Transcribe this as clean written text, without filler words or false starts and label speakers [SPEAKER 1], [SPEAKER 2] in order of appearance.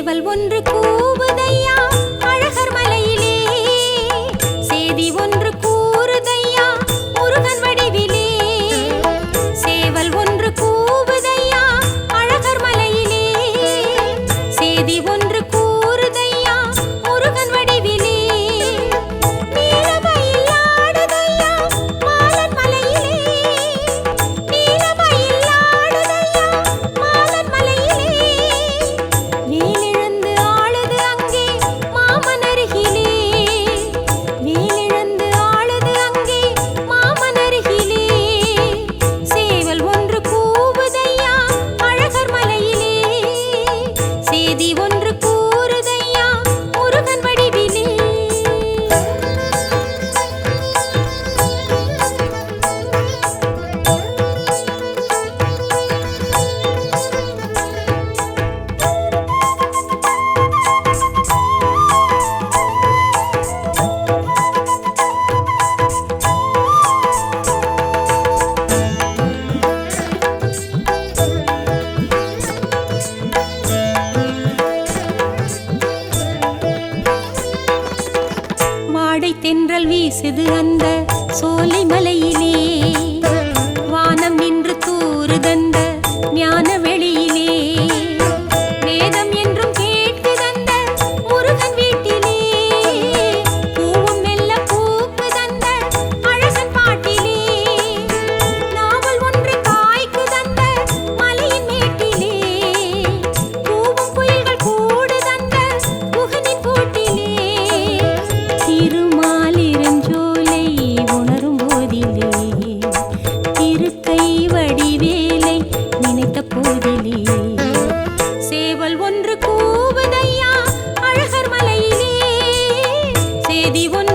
[SPEAKER 1] சேவல் ஒன்று கூவுதையா அழகர் மலையிலே, சேதி ஒன்று கூறுதையா முருகன் வடிவிலே. சேவல் ஒன்று கூவுதையா அழகர் மலையிலே, சேதி ஒன்று கூறுதையா முருகன் வடிவிலே. நீலமயில் ஆடுதையா மாலன் மலையிலே, நீலமயில் ஆடுதையா மாலன் மலையிலே. வேலிழந்து ஆளுது அங்கே மாமன் அருகிலே, வேலிழந்து ஆளுது அங்கே மாமன் அருகிலே. சேவல் ஒன்று கூவுதையா அழகர் மலையிலே, சேதி ஒன்று கூறுதையா முருகன் வடிவிலே. வாடை தென்றல் வீசுது அந்த சோலை மலையிலே, வானம் நின்று தூறுதந்த ஞான வெளியிலே. வேதம் என்றும் கேட்குதந்த முருகன் வீட்டிலே, பூவும் மெல்ல பூக்குதந்த அழகன் பாட்டிலே. நாவல் ஒன்று காய்க்குதந்த மலையின் மேட்டிலே, பூவும் குயில்கள் கூடுதந்த குகனின் கூட்டிலே. திருமாலிருஞ்சோலை உணரும் போதிலே, இருக்கை வடிவேலை நினைத்த போதிலே. சேவல் ஒன்று கூவுதையா அழகர் மலையிலே, சேதி ஒன்று